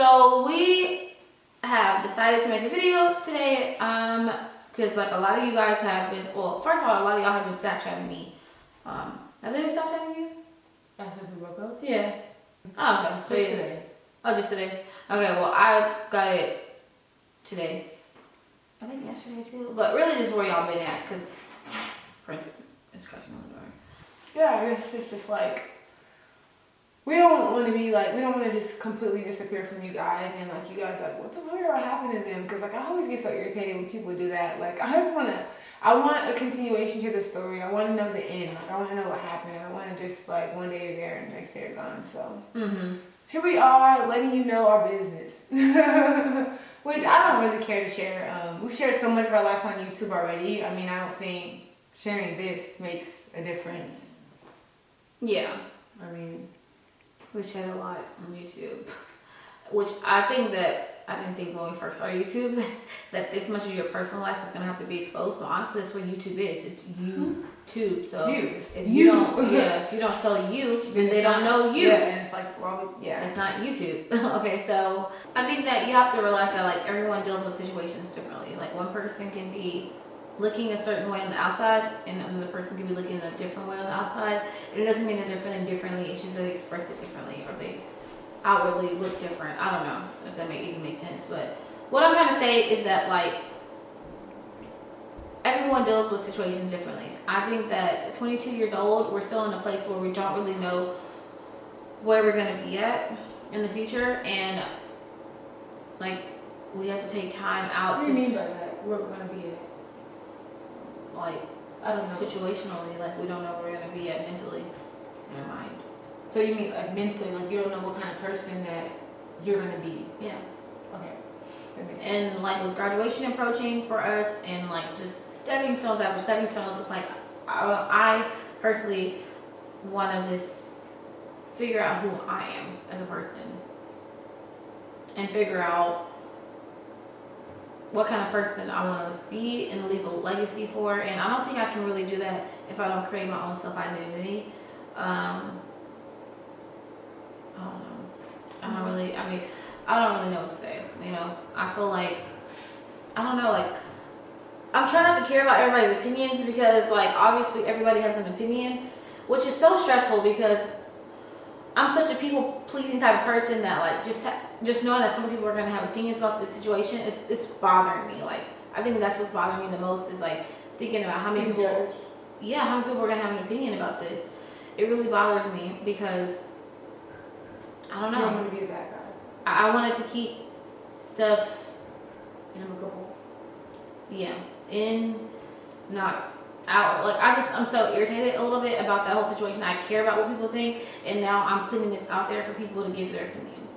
So we have decided to make a video today, because like a lot of you guys have been, well, first of all, a lot of y'all have been Snapchatting me. Have they been Snapchatting you? After we broke up? Yeah. Oh, okay. So Just today. Oh, just today? Okay, well, I got it today. I think yesterday too. But really just where y'all been at, because Prince is scratching on the door. Yeah, I guess it's just like, we don't want to just completely disappear from you guys, and like you guys like, what the fuck happened to them? Because like I always get so irritated when people do that. Like I want a continuation to the story. I want to know the end. Like I want to know what happened. I want to just like one day they're there and the next day they're gone. So here we are, letting you know our business, which I don't really care to share. We've shared so much of our life on YouTube already. I mean, I don't think sharing this makes a difference. Yeah. I mean, we shared a lot on YouTube, which I think that I didn't think when we first started YouTube that this much of your personal life is gonna have to be exposed. But honestly, that's what YouTube is. It's YouTube. So if you don't tell you, then they don't know you. Yeah, and it's like, well, yeah, it's not YouTube. Okay, so I think that you have to realize that like everyone deals with situations differently. Like one person can be looking a certain way on the outside, and another person can be looking a different way on the outside. And it doesn't mean they're different differently. It's just they express it differently, or they outwardly look different. I don't know if that even makes sense. But what I'm trying to say is that like everyone deals with situations differently. I think that at 22 years old, we're still in a place where we don't really know where we're going to be at in the future, and like we have to take time out. What do you mean by that? Where we're going to be at? Like, I don't know. Situationally, like we don't know where we're gonna be at mentally in our mind. So you mean like mentally, like you don't know what kind of person that you're gonna be? Yeah. Okay. That makes sense. And like with graduation approaching for us, and like just stepping stones after stepping stones, it's like I personally want to just figure out who I am as a person, and figure out what kind of person I want to be and leave a legacy for. And I don't think I can really do that if I don't create my own self-identity. I don't know. I don't really know what to say. You know, I feel like, I don't know, like, I'm trying not to care about everybody's opinions, because like obviously everybody has an opinion, which is so stressful because I'm such a people-pleasing type of person that like just knowing that some people are gonna have opinions about this situation, it's bothering me. Like I think that's what's bothering me the most, is like thinking about how many people are gonna have an opinion about this. It really bothers me because I don't know. You don't want to be a bad guy. I wanted to keep stuff amicable. Yeah, in, not out. Like I'm so irritated a little bit about that whole situation. I care about what people think, and now I'm putting this out there for people to give their opinion,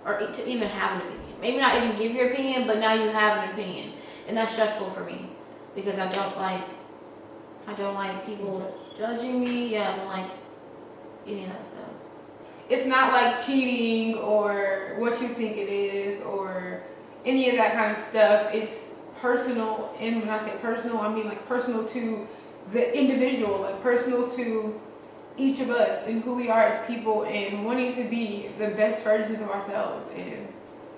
or to even have an opinion. Maybe not even give your opinion, but now you have an opinion, and that's stressful for me because I don't like people judging me. Yeah, I don't like any of that stuff. It's not like cheating or what you think it is or any of that kind of stuff. It's personal, and when I say personal, I mean like personal to the individual, like personal to each of us and who we are as people, and wanting to be the best versions of ourselves. And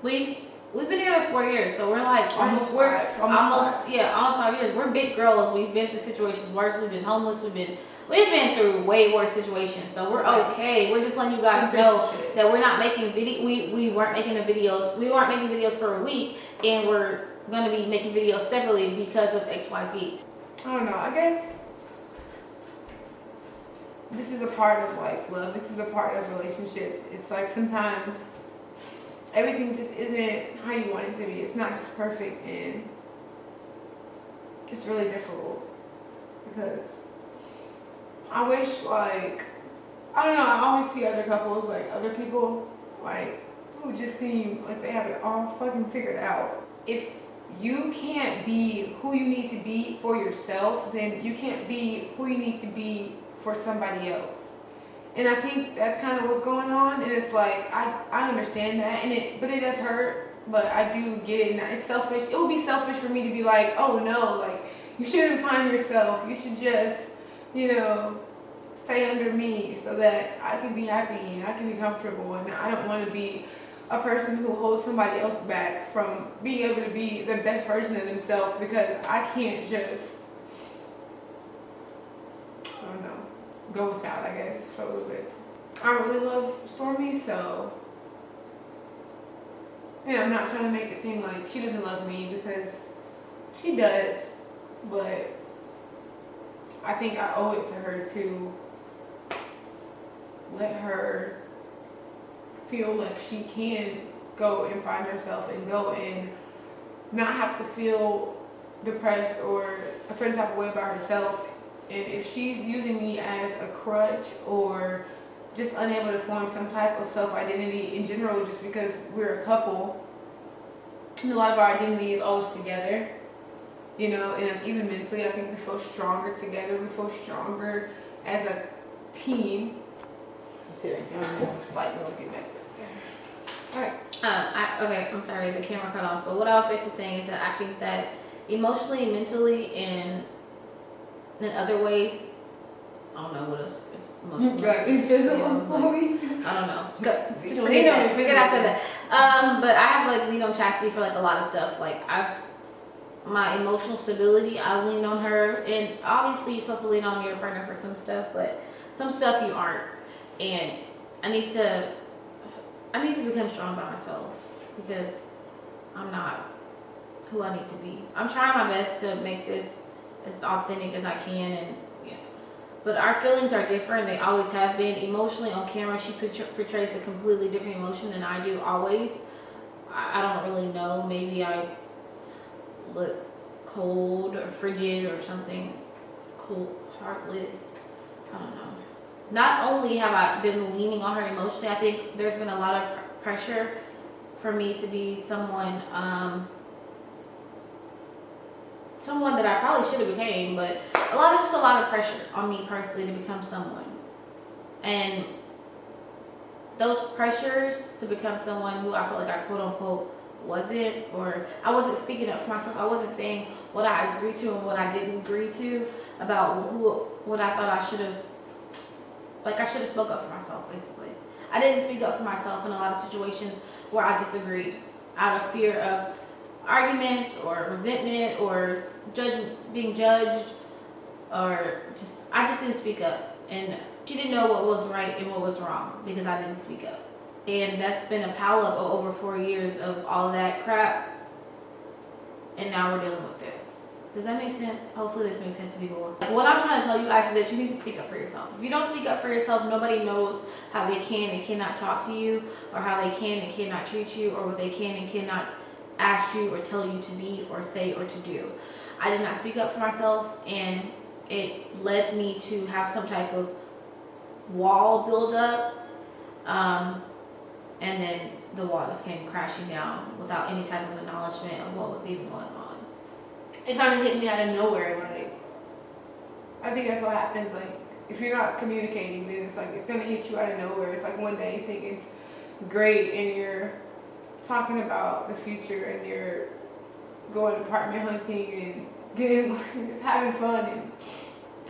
we've been together 4 years, so we're like almost 5 years. We're big girls. We've been through situations worse. We've been homeless. We've been through way worse situations, so we're okay. We're just letting you guys know that we're not making video. We weren't making the videos. We weren't making videos for a week, and we're going to be making videos separately because of XYZ. I don't know. I guess this is a part of like love. This is a part of relationships. It's like sometimes everything just isn't how you want it to be. It's not just perfect, and it's really difficult because I wish, like, I don't know, I always see other couples, like other people, like, who just seem like they have it all fucking figured out. If you can't be who you need to be for yourself, then you can't be who you need to be for somebody else. And I think that's kind of what's going on, and it's like, I understand that, but it does hurt, but I do get it, and it's selfish. It would be selfish for me to be like, oh no, like, you shouldn't find yourself, you should just, stay under me so that I can be happy and I can be comfortable, and I don't want to be a person who holds somebody else back from being able to be the best version of themselves, because I can't just, I don't know, go without, I guess, for a little bit. I really love Stormy, so, I'm not trying to make it seem like she doesn't love me, because she does, but I think I owe it to her to let her feel like she can go and find herself and go and not have to feel depressed or a certain type of way about herself. And if she's using me as a crutch or just unable to form some type of self-identity in general just because we're a couple, and a lot of our identity is always together, and even mentally I think we feel stronger together, we feel stronger as a team. Like, we'll get back. Alright. Okay, I'm sorry, the camera cut off. But what I was basically saying is that I think that emotionally, mentally, and in other ways, I don't know what else is emotional. Right, physical. I don't know. Just forget that. Forget I said that. But I have leaned on Chastity for a lot of stuff. My emotional stability, I lean on her, and obviously you're supposed to lean on your partner for some stuff, but some stuff you aren't. And I need to become strong by myself, because I'm not who I need to be. I'm trying my best to make this as authentic as I can, and but our feelings are different. They always have been. Emotionally, on camera, she portrays a completely different emotion than I do always. I don't really know. Maybe I look cold or frigid or something, cold, heartless. I don't know. Not only have I been leaning on her emotionally, I think there's been a lot of pressure for me to be someone that I probably should have became, but a lot of pressure on me personally to become someone. And those pressures to become someone who I felt like I quote unquote wasn't, or I wasn't speaking up for myself. I wasn't saying what I agreed to and what I didn't agree to about what I thought I should have. I should have spoke up for myself, basically. I didn't speak up for myself in a lot of situations where I disagreed out of fear of arguments or resentment or being judged, or I just didn't speak up. And she didn't know what was right and what was wrong because I didn't speak up. And that's been a pile up of over 4 years of all that crap. And now we're dealing with this. Does that make sense? Hopefully this makes sense to people. What I'm trying to tell you guys is that you need to speak up for yourself. If you don't speak up for yourself, nobody knows how they can and cannot talk to you, or how they can and cannot treat you, or what they can and cannot ask you or tell you to be or say or to do. I did not speak up for myself, and it led me to have some type of wall build up, and then the wall just came crashing down without any type of acknowledgement of what was even going on. It kind of hit me out of nowhere. I think that's what happens. If you're not communicating, then it's it's gonna hit you out of nowhere. It's one day you think it's great and you're talking about the future and you're going apartment hunting and having fun and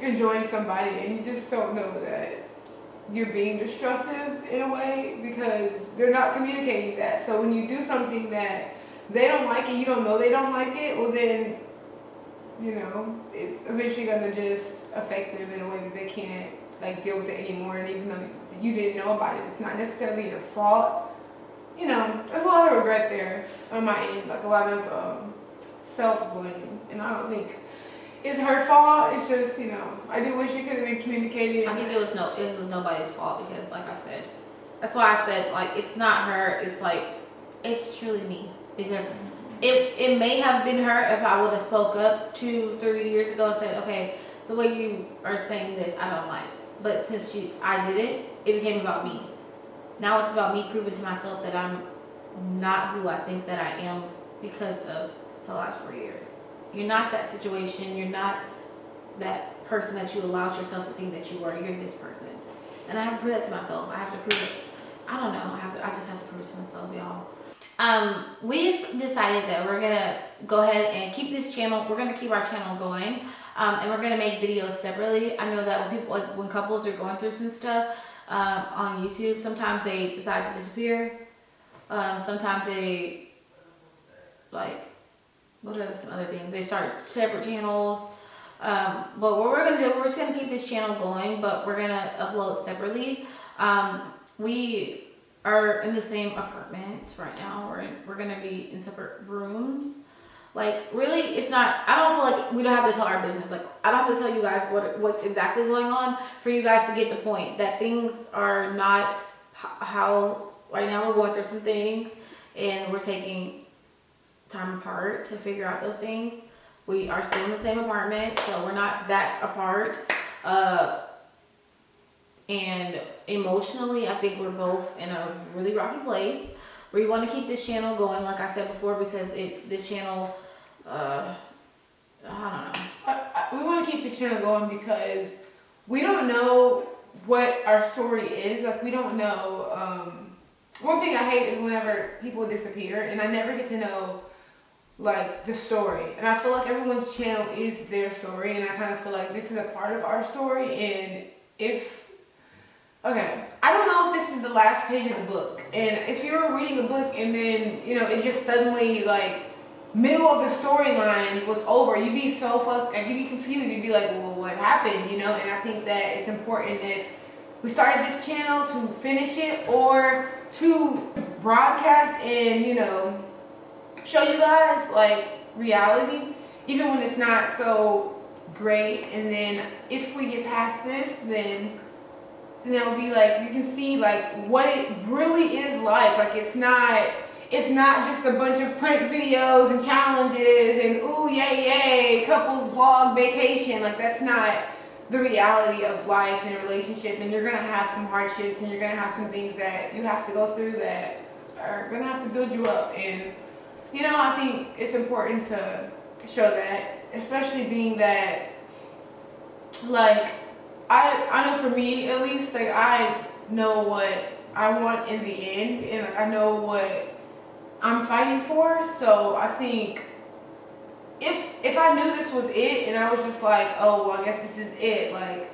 enjoying somebody, and you just don't know that you're being destructive in a way because they're not communicating that. So when you do something that they don't like and you don't know they don't like it, well then, it's eventually going to just affect them in a way that they can't deal with it anymore. And even though you didn't know about it, it's not necessarily your fault. There's a lot of regret there on my end, a lot of self-blame. And I don't think it's her fault. It's just, I do wish it could have been communicated. I think it was nobody's fault, because like I said, that's why I said it's not her. It's it's truly me, because it may have been her if I would have spoke up 2-3 years ago and said, okay, the way you are saying this, I don't like. But since I did it, it became about me. Now it's about me proving to myself that I'm not who I think that I am because of the last 4 years. You're not that situation. You're not that person that you allowed yourself to think that you were. You're this person. And I have to prove that to myself. I have to prove it. I don't know. I just have to prove it to myself, y'all. We've decided that we're going to go ahead and keep this channel. We're going to keep our channel going. And we're going to make videos separately. I know that when people, when couples are going through some stuff on YouTube, sometimes they decide to disappear Sometimes they like, what are some other things? They start separate channels. But what we're gonna do, we're just gonna keep this channel going, but we're gonna upload separately. We are in the same apartment right now. We're gonna be in separate rooms. Like, really, it's not, I don't feel like we don't have to tell our business. Like, I don't have to tell you guys what's exactly going on for you guys to get the point that things are not how, right now we're going through some things and we're taking time apart to figure out those things. We are still in the same apartment, so we're not that apart. And emotionally, I think we're both in a really rocky place. We want to keep this channel going, like I said before, because the channel, I don't know. We want to keep this channel going because we don't know what our story is. Like, we don't know. One thing I hate is whenever people disappear, and I never get to know like the story. And I feel like everyone's channel is their story, and I kind of feel like this is a part of our story. And okay, I don't know if this is the last page of the book, and if you're reading a book and then, you know, it just suddenly, like, middle of the storyline was over, you'd be so fucked, like, you'd be confused, you'd be like, well, what happened, you know? And I think that it's important if we started this channel to finish it, or to broadcast and, you know, show you guys, like, reality, even when it's not so great. And then if we get past this, then it'll be like, you can see like what it really is like. Like, it's not just a bunch of print videos and challenges and ooh yay yay couples vlog vacation. Like, that's not the reality of life and a relationship. And you're gonna have some hardships, and you're gonna have some things that you have to go through that are gonna have to build you up. And, you know, I think it's important to show that, especially being that, like, I know for me at least, like, I know what I want in the end, and like, I know what I'm fighting for. So I think if I knew this was it, and I was just like, oh, well, I guess this is it, like,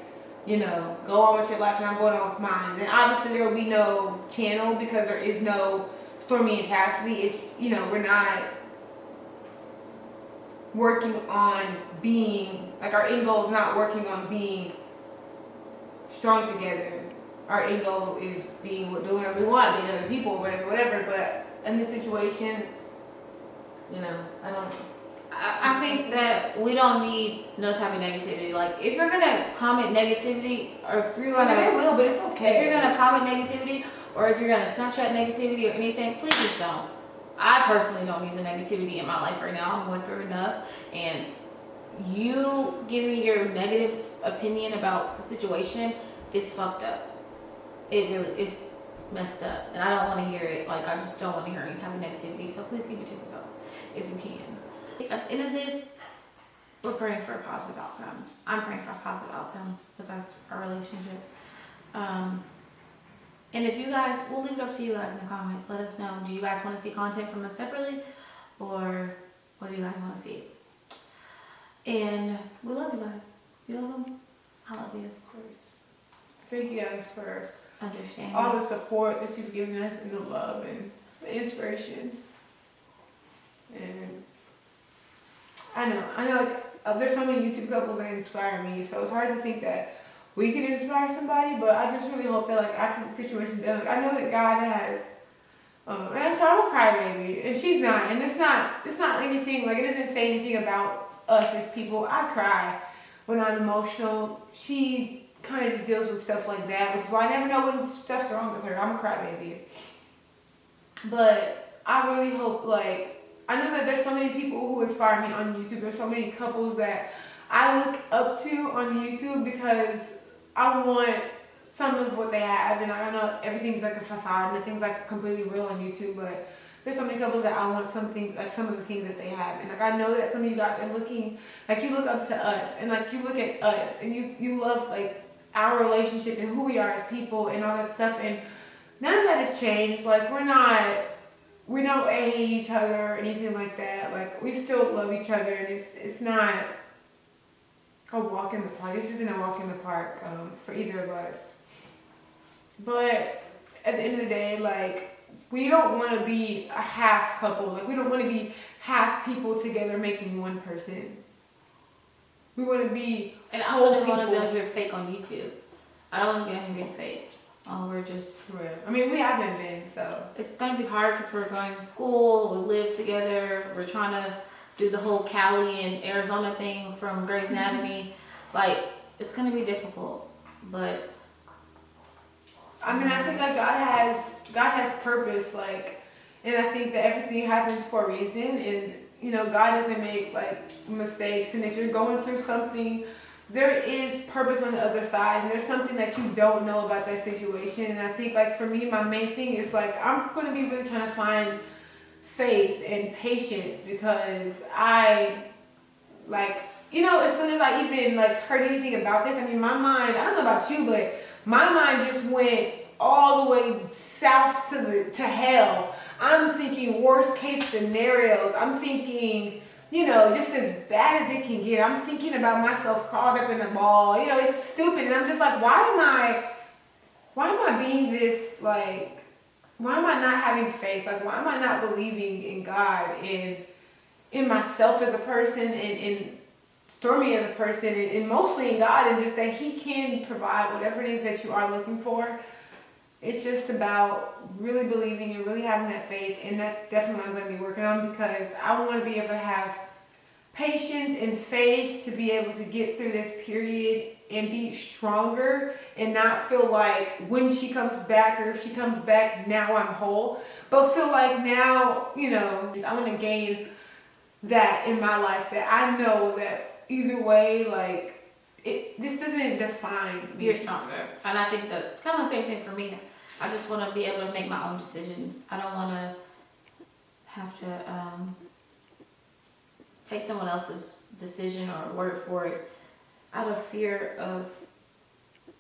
you know, go on with your life and I'm going on with mine, then obviously there will be no channel, because there is no Stormy and Chastity. It's, you know, we're not working on being, like, our end goal is not working on being strong together. Our end goal is doing whatever we want, being other people, whatever. But in this situation, you know, I think that we don't need no type of negativity. Like, if you're gonna comment negativity, or if you're gonna, they will, but it's okay. If you're gonna comment negativity, or if you're gonna Snapchat negativity or anything, please just don't. I personally don't need the negativity in my life right now. I'm going through enough, and you giving me your negative opinion about the situation is fucked up. It really is messed up, and I don't want to hear it. Like, I just don't want to hear any type of negativity. So please keep it to yourself if you can. At the end of this, we're praying for a positive outcome. I'm praying for a positive outcome with our relationship. And if you guys, we'll leave it up to you guys in the comments. Let us know. Do you guys want to see content from us separately, or what do you guys want to see? And we love you guys. You love them? I love you, of course. Thank you guys for understanding all the support that you've given us, and the love and the inspiration. And I know like, there's so many YouTube couples that inspire me, so it's hard to think that we can inspire somebody, but I just really hope that, like, after the situation's done, like, I know that God has, and I'm sorry, I'm a crybaby, and she's not, and it's not anything, like, it doesn't say anything about us as people. I cry when I'm emotional. She kind of just deals with stuff like that, which is why I never know when stuff's wrong with her. I'm a crybaby. But I really hope, like, I know that there's so many people who inspire me on YouTube. There's so many couples that I look up to on YouTube, because I want some of what they have, and I know everything's like a facade, nothing's like completely real on YouTube, but there's so many couples that I want something, like some of the things that they have. And like, I know that some of you guys are looking, like, you look up to us, and like, you look at us, and you love, like, our relationship and who we are as people and all that stuff, and none of that has changed. Like, we don't hate each other or anything like that. Like, we still love each other, and it's not a walk in the park. This isn't a walk in the park for either of us. But at the end of the day, like, we don't want to be a half couple. Like we don't want to be half people together making one person. We want to be And I also whole didn't want to be people. on here fake on YouTube. I don't want to be on here being fake. We're just. Real. I mean, we haven't been, so. It's gonna be hard because we're going to school. We live together. We're trying to do the whole Cali and Arizona thing from Grey's Anatomy. Like, it's gonna be difficult, but. I mean, I think like God has purpose, like, and I think that everything happens for a reason, and you know, God doesn't make like mistakes. And if you're going through something, there is purpose on the other side, and there's something that you don't know about that situation. And I think like for me, my main thing is like I'm going to be really trying to find faith and patience, because I like, you know, as soon as I even like heard anything about this, I mean, my mind, I don't know about you, but my mind just went all the way south to hell. I'm thinking worst case scenarios. I'm thinking, you know, just as bad as it can get. I'm thinking about myself crawled up in a ball. You know, it's stupid. And I'm just like, why am I being this, like, why am I not having faith? Like, why am I not believing in God and in myself as a person, and in Stormy as a person, and mostly in God, and just that He can provide whatever it is that you are looking for. It's just about really believing and really having that faith, and that's definitely what I'm going to be working on, because I want to be able to have patience and faith to be able to get through this period and be stronger, and not feel like when she comes back, or if she comes back, now I'm whole, but feel like now, you know, I want to gain that in my life, that I know that either way, like, this doesn't define me. You're stronger. And I think that kind of the same thing for me. I just want to be able to make my own decisions. I don't want to have to take someone else's decision or word for it out of fear of,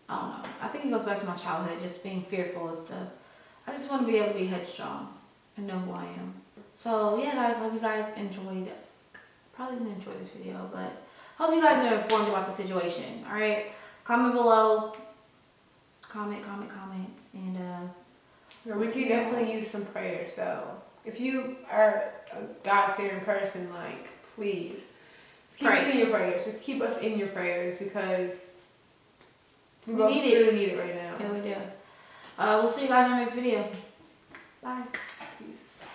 I don't know. I think it goes back to my childhood, just being fearful and stuff. I just want to be able to be headstrong and know who I am. So yeah, guys, hope you guys enjoyed. Probably didn't enjoy this video, but hope you guys are informed about the situation. All right, comment below. Comment, and We could definitely use some prayer. So if you are a God-fearing person, like, please just keep us in your prayers. Just keep us in your prayers, because we both really need it right now. Yeah, we do. We'll see you guys in our next video. Bye.